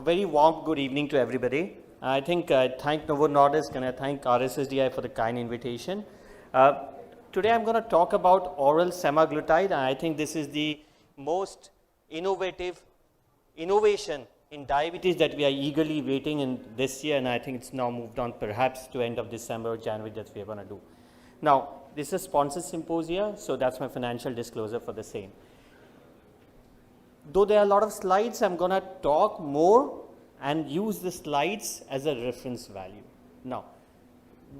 very warm good evening to everybody. I think I thank Novo Nordisk and I thank RSSDI for the kind invitation. Today I'm going to talk about oral semaglutide, and I think this is the most innovation in diabetes that we are eagerly waiting in this year, and I think it's now moved on perhaps to end of December or January that we are going to do. Now, this is a sponsored symposia, so that's my financial disclosure for the same. Though there are a lot of slides, I'm going to talk more and use the slides as a reference value. Now,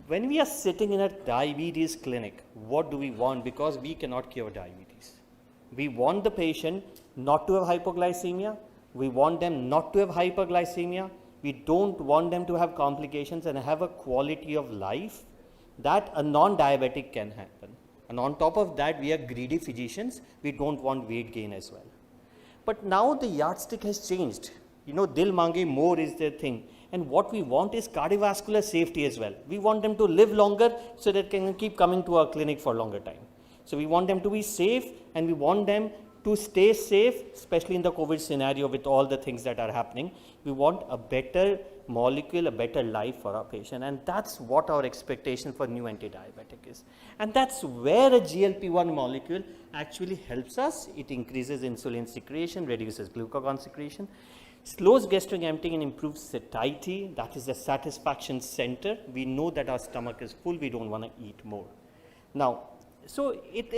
when we are sitting in a diabetes clinic, what do we want? Because we cannot cure diabetes. We want the patient not to have hypoglycemia. We want them not to have hyperglycemia. We don't want them to have complications and have a quality of life that a non-diabetic can happen. And on top of that, we are greedy physicians. We don't want weight gain as well. But now the yardstick has changed. You know, dil mange more is their thing. And what we want is cardiovascular safety as well. We want them to live longer so that they can keep coming to our clinic for a longer time. So we want them to be safe, and we want them to stay safe, especially in the COVID scenario with all the things that are happening. We want a better molecule, a better life for our patient, and that's what our expectation for new anti-diabetic is. And that's where a GLP-1 molecule actually helps us. It increases insulin secretion, reduces glucagon secretion, slows gastric emptying and improves satiety. That is the satisfaction center. We know that our stomach is full, we don't want to eat more. Now, so it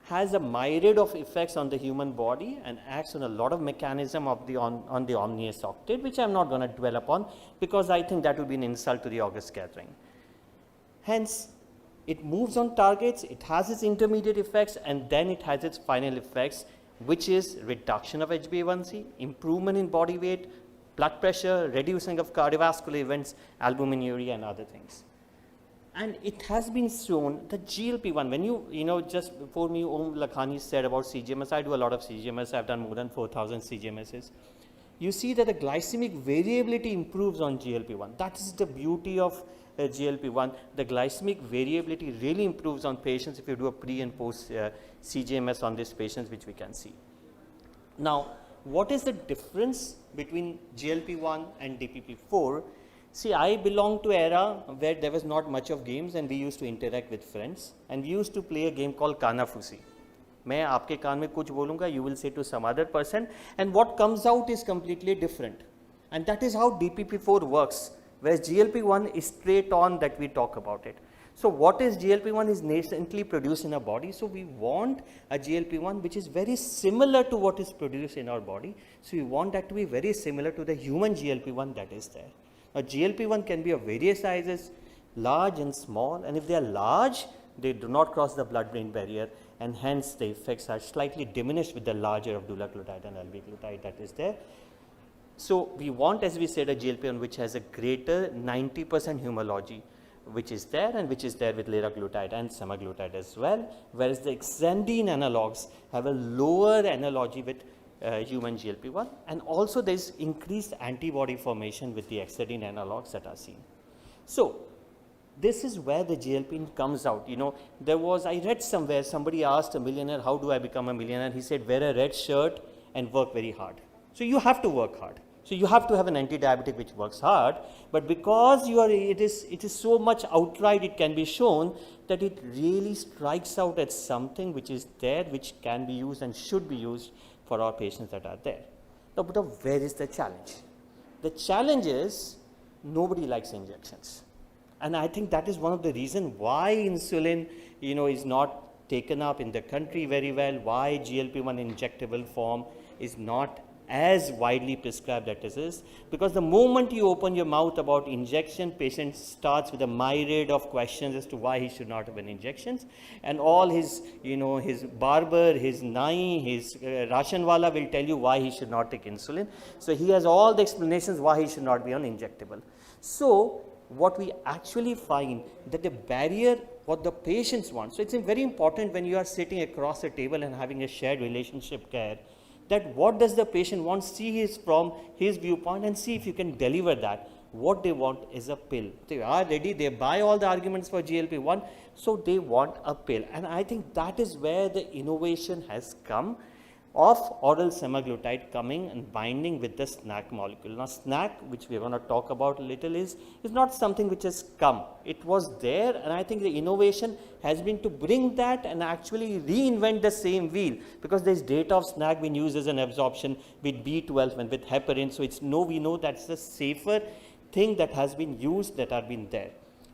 has a myriad of effects on the human body and acts on a lot of mechanism of the on the omnious octave, which I'm not going to dwell upon because I think that would be an insult to the august gathering. Hence, it moves on targets, it has its intermediate effects, and then it has its final effects, which is reduction of HbA1c, improvement in body weight, blood pressure, reducing of cardiovascular events, albuminuria, and other things. And it has been shown that GLP-1, when just before me, Om Lakhani said about CGMS, I do a lot of CGMS, I've done more than 4,000 CGMSs. You see that the glycemic variability improves on GLP-1. That is the beauty of GLP-1. The glycemic variability really improves on patients if you do a pre and post CGMS on these patients, which we can see. Now, what is the difference between GLP-1 and DPP-4? See, I belong to an era where there was not much of games and we used to interact with friends, and we used to play a game called Kanafusi. मैं आपके कान में कुछ बोलूँगा, you will say to some other person, and what comes out is completely different. And that is how DPP-4 works, whereas GLP-1 is straight on that we talk about it. So what is GLP-1 is nascently produced in our body. So we want a GLP-1 which is very similar to what is produced in our body. So we want that to be very similar to the human GLP-1 that is there. A GLP-1 can be of various sizes, large and small, and if they are large, they do not cross the blood-brain barrier, and hence the effects are slightly diminished with the larger of dulaglutide and albiglutide that is there. So we want, as we said, a GLP-1 which has a greater 90% homology, which is there and which is there with liraglutide and semaglutide as well, whereas the exendine analogs have a lower analogy with human GLP-1, and also there is increased antibody formation with the exendine analogs that are seen. So this is where the GLP comes out. You know, I read somewhere, somebody asked a millionaire, how do I become a millionaire? He said, wear a red shirt and work very hard. So you have to work hard. So you have to have an anti-diabetic which works hard, but because it is so much outright, it can be shown that it really strikes out at something which is there, which can be used and should be used for our patients that are there. Now, but where is the challenge? The challenge is nobody likes injections. And I think that is one of the reasons why insulin, is not taken up in the country very well, why GLP-1 injectable form is not as widely prescribed as it is, because the moment you open your mouth about injection, patient starts with a myriad of questions as to why he should not have an injections, and all his, his barber, his nai, his rashanwala will tell you why he should not take insulin. So he has all the explanations why he should not be on injectable. So what we actually find that the barrier, what the patients want. So it's very important when you are sitting across a table and having a shared relationship care, that what does the patient want, see from his viewpoint and see if you can deliver that. What they want is a pill. They are ready, they buy all the arguments for GLP-1, so they want a pill. And I think that is where the innovation has come. of oral semaglutide coming and binding with the SNAC molecule. Now, SNAC, which we are going to talk about a little, is not something which has come. It was there, and I think the innovation has been to bring that and actually reinvent the same wheel, because there is data of SNAC being used as an absorption with B12 and with heparin. So, we know that's the safer thing that has been used, that have been there.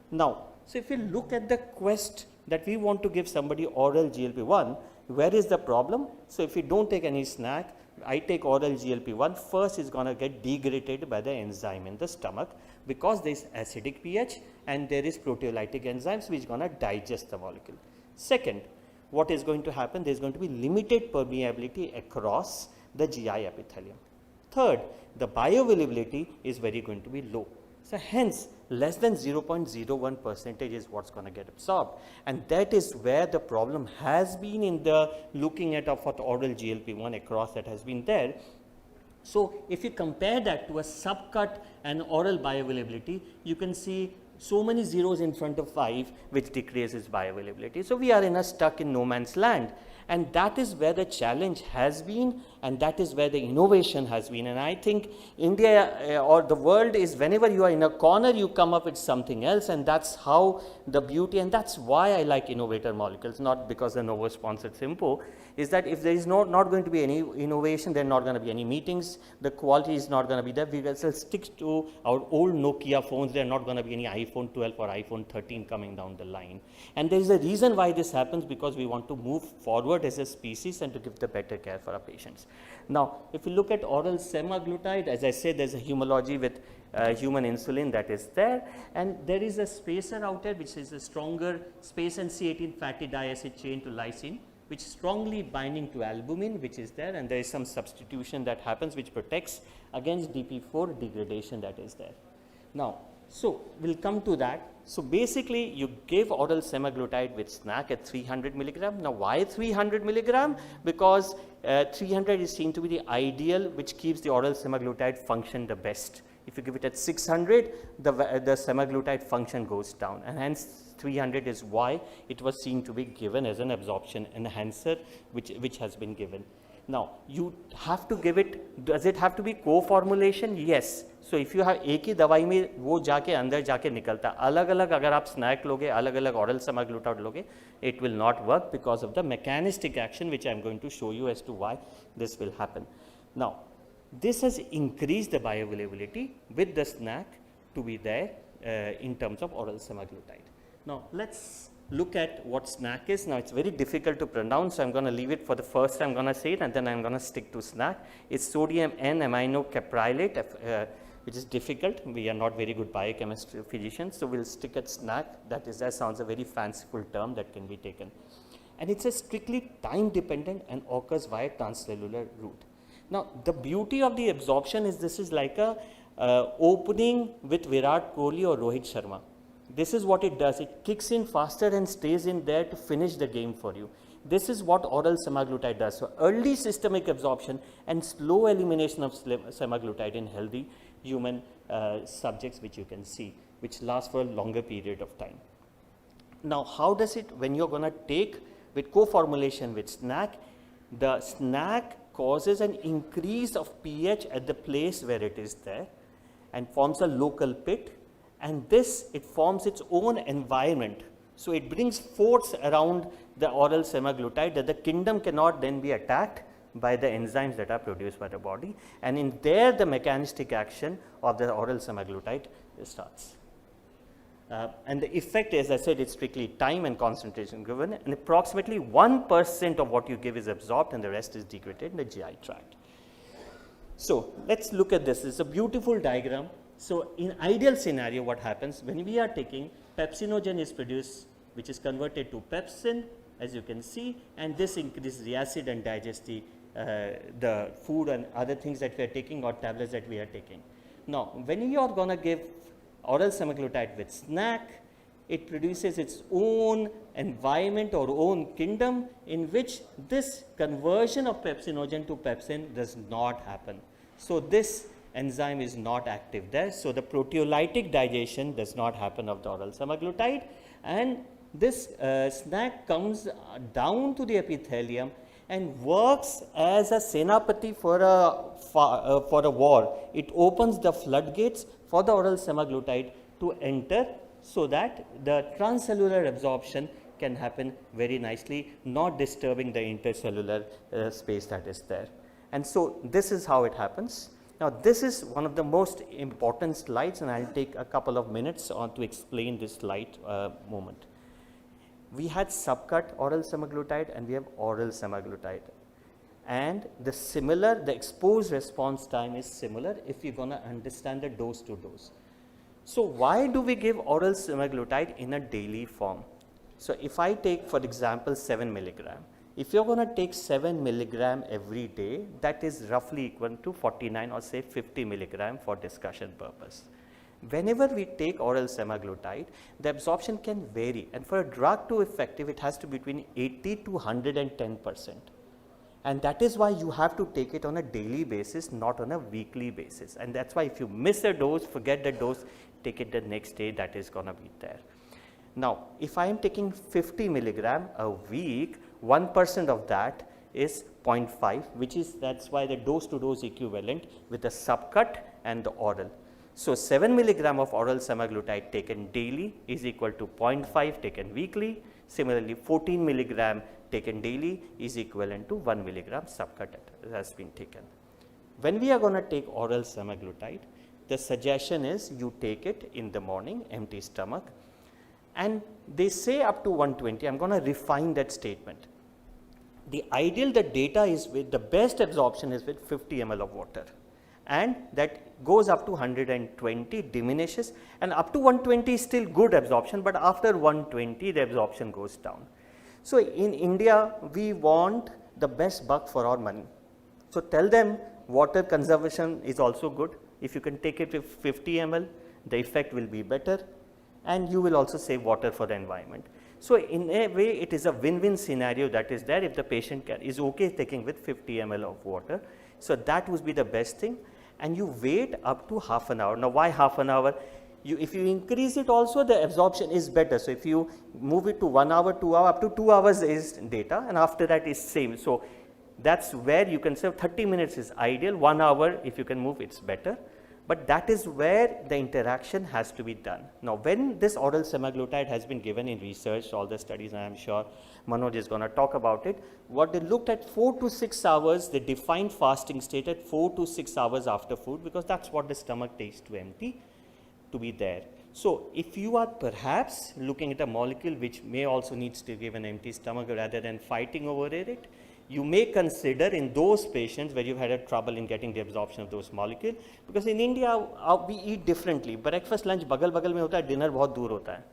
Now, so if you look at the quest that we want to give somebody oral GLP-1, where is the problem? So, if you don't take any SNAC, I take oral GLP-1, first is going to get degraded by the enzyme in the stomach, because there is acidic pH and there is proteolytic enzymes which is going to digest the molecule. Second, what is going to happen? There is going to be limited permeability across the GI epithelium. Third, the bioavailability is going to be low. So, hence less than 0.01% is what's going to get absorbed, and that is where the problem has been in the looking at of what oral GLP-1 across that has been there. So, if you compare that to a subcut and oral bioavailability, you can see so many zeros in front of 5 which decreases bioavailability. So, we are stuck in no man's land, and that is where the challenge has been, and that is where the innovation has been. And I think India or the world is, whenever you are in a corner, you come up with something else, and that's how the beauty, and that's why I like innovator molecules, not because the Novo sponsored Simpo, is that if there is not going to be any innovation, there are not going to be any meetings, the quality is not going to be there. We will stick to our old Nokia phones. There are not going to be any iPhone 12 or iPhone 13 coming down the line. And there is a reason why this happens, because we want to move forward as a species and to give the better care for our patients. Now, if you look at oral semaglutide, as I said, there is a homology with human insulin that is there, and there is a spacer out there which is a stronger space and C18 fatty diacid chain to lysine, which is strongly binding to albumin, which is there, and there is some substitution that happens which protects against DP4 degradation that is there. Now, so we'll come to that. So basically, you give oral semaglutide with SNAC at 300 milligram. Now, why 300 milligram? Because 300 is seen to be the ideal, which keeps the oral semaglutide function the best. If you give it at 600, the semaglutide function goes down, and hence 300 is why it was seen to be given as an absorption enhancer, which has been given. Now, you have to give it, does it have to be co-formulation? Yes. So, if you have एक ही दवाई में वो जाके अंदर जाके निकलता, अलग-अलग अगर आप स्नैक लोगे, अलग-अलग oral semaglutide लोगे, it will not work because of the mechanistic action which I am going to show you as to why this will happen. Now, this has increased the bioavailability with the SNAC to be there in terms of oral semaglutide. Now, let's look at what SNAC is. Now, it's very difficult to pronounce, so I'm going to leave it for the first time. I'm going to say it, and then I'm going to stick to SNAC. It's sodium N-amino capryllate, which is difficult. We are not very good biochemist physicians, so we'll stick at SNAC. That sounds a very fanciful term that can be taken. And it's a strictly time dependent and occurs via transcellular route. Now, the beauty of the absorption is this is like a opening with Virat Kohli or Rohit Sharma. This is what it does. It kicks in faster and stays in there to finish the game for you. This is what oral semaglutide does. So, early systemic absorption and slow elimination of semaglutide in healthy human subjects, which you can see, which lasts for a longer period of time. Now, how does it, when you're going to take with co-formulation with SNAC, the SNAC causes an increase of pH at the place where it is there and forms a local pit, and this, it forms its own environment. So, it brings force around the oral semaglutide that the kingdom cannot then be attacked by the enzymes that are produced by the body, and in there the mechanistic action of the oral semaglutide starts. And the effect, as I said, it's strictly time and concentration given, and approximately 1% of what you give is absorbed and the rest is degraded in the GI tract. So, let's look at this. It's a beautiful diagram. So, in ideal scenario, what happens when we are taking pepsinogen is produced, which is converted to pepsin, as you can see, and this increases the acid and digest the food and other things that we are taking or tablets that we are taking. Now, when you are going to give oral semaglutide with SNAC, it produces its own environment or own kingdom in which this conversion of pepsinogen to pepsin does not happen. So, this enzyme is not active there. So, the proteolytic digestion does not happen of the oral semaglutide, and this SNAC comes down to the epithelium and works as a senapati for a war. It opens the floodgates for the oral semaglutide to enter so that the transcellular absorption can happen very nicely, not disturbing the intercellular space that is there. And so this is how it happens. Now this is one of the most important slides, and I'll take a couple of minutes on to explain this slide moment. We had subcut oral semaglutide and we have oral semaglutide, and the exposed response time is similar if you're going to understand the dose to dose. So why do we give oral semaglutide in a daily form? So if I take, for example, 7 milligram, if you're going to take 7 milligram every day, that is roughly equal to 49 or say 50 milligram for discussion purpose. Whenever we take oral semaglutide, the absorption can vary, and for a drug to effective, it has to be between 80 to 110%. And that is why you have to take it on a daily basis, not on a weekly basis. And that's why if you miss a dose, forget the dose, take it the next day, that is going to be there. Now, if I am taking 50 milligram a week, 1% of that is 0.5, which is, that's why the dose to dose equivalent with the subcut and the oral. So 7 milligram of oral semaglutide taken daily is equal to 0.5 taken weekly. Similarly, 14 milligram taken daily is equivalent to 1 milligram subcut that has been taken. When we are going to take oral semaglutide, the suggestion is you take it in the morning, empty stomach, and they say up to 120. I'm going to refine that statement. The data is with the best absorption is with 50 ml of water, and that goes up to 120, diminishes, and up to 120 is still good absorption, but after 120 the absorption goes down. So in India we want the best buck for our money. So tell them water conservation is also good. If you can take it with 50 ml, the effect will be better, and you will also save water for the environment. So in a way it is a win-win scenario that is there if the patient is okay taking with 50 ml of water. So that would be the best thing, and you wait up to half an hour. Now why half an hour? If you increase it also, the absorption is better. So if you move it to 1 hour, 2 hours, up to 2 hours is data, and after that is same. So that's where you can say 30 minutes is ideal, 1 hour if you can move it's better. But that is where the interaction has to be done. Now when this oral semaglutide has been given in research, all the studies, and I am sure Manoj is going to talk about it, what they looked at 4 to 6 hours, they defined fasting state at 4 to 6 hours after food, because that's what the stomach takes to empty to be there. So if you are perhaps looking at a molecule which may also needs to give an empty stomach rather than fighting over it, you may consider in those patients where you've had a trouble in getting the absorption of those molecules, because in India we eat differently. Breakfast, lunch बगल बगल में होता है, dinner बहुत दूर होता है.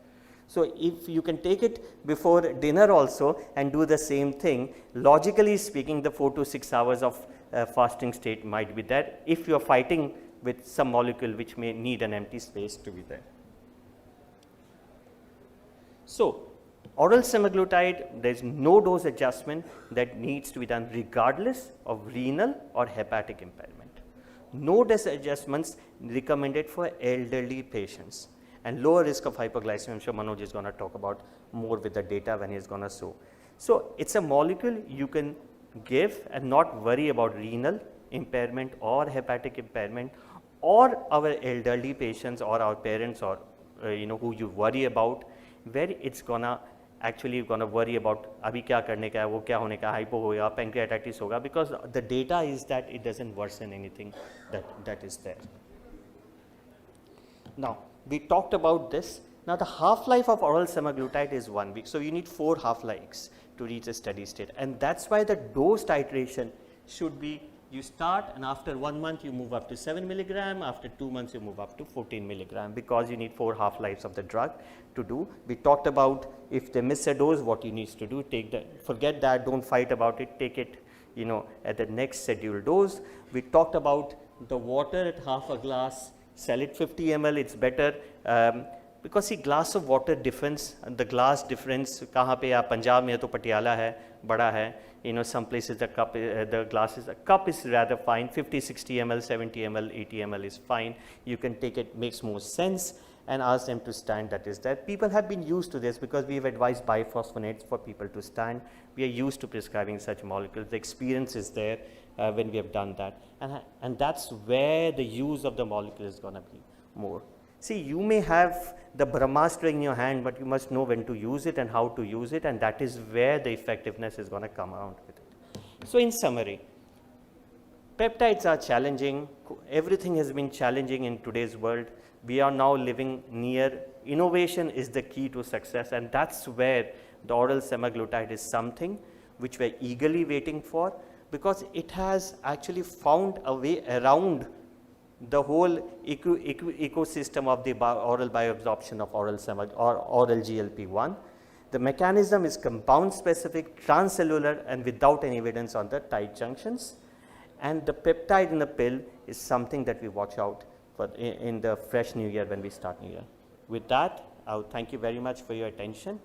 So if you can take it before dinner also and do the same thing, logically speaking, the 4 to 6 hours of fasting state might be there if you are fighting with some molecule which may need an empty space to be there. So oral semaglutide, there is no dose adjustment that needs to be done regardless of renal or hepatic impairment. No dose adjustments recommended for elderly patients and lower risk of hypoglycemia. I'm sure Manoj is going to talk about more with the data when he is going to show. So it's a molecule you can give and not worry about renal impairment or hepatic impairment, or our elderly patients or our parents, or who you worry about, where it's gonna actually going to worry about abhi kya karne ka hai, wo kya hone ka, hypo hoga, pancreatitis hoga, because the data is that it doesn't worsen anything that is there. Now we talked about this. Now the half-life of oral semaglutide is 1 week, so you need 4 half-lives to reach a steady state, and that's why the dose titration should be, you start and after 1 month you move up to 7 milligram, after 2 months you move up to 14 milligram, because you need 4 half-lives of the drug to do. We talked about if they miss a dose, what you need to do, forget that, don't fight about it, take it at the next scheduled dose. We talked about the water at half a glass, sell it 50 ml, it's better, because see, glass of water difference, the glass difference, kahan pe, Punjab mein to Patiala hai, bada hai, some places the cup is rather fine, 50, 60 ml, 70 ml, 80 ml is fine, you can take it, makes more sense. and ask them to stand. That is that people have been used to this because we have advised biphosphonates for people to stand. We are used to prescribing such molecules. The experience is there when we have done that, and that's where the use of the molecule is going to be more. See, you may have the Brahmastra in your hand, but you must know when to use it and how to use it, and that is where the effectiveness is going to come around with it. So in summary, peptides are challenging. Everything has been challenging in today's world. We are now living near innovation is the key to success, and that's where the oral semaglutide is something which we are eagerly waiting for, because it has actually found a way around the whole ecosystem of the oral bioabsorption of oral GLP-1. The mechanism is compound specific, transcellular, and without any evidence on the tight junctions. And the peptide in the pill is something that we watch out for in the fresh new year when we start new year. With that, I would thank you very much for your attention.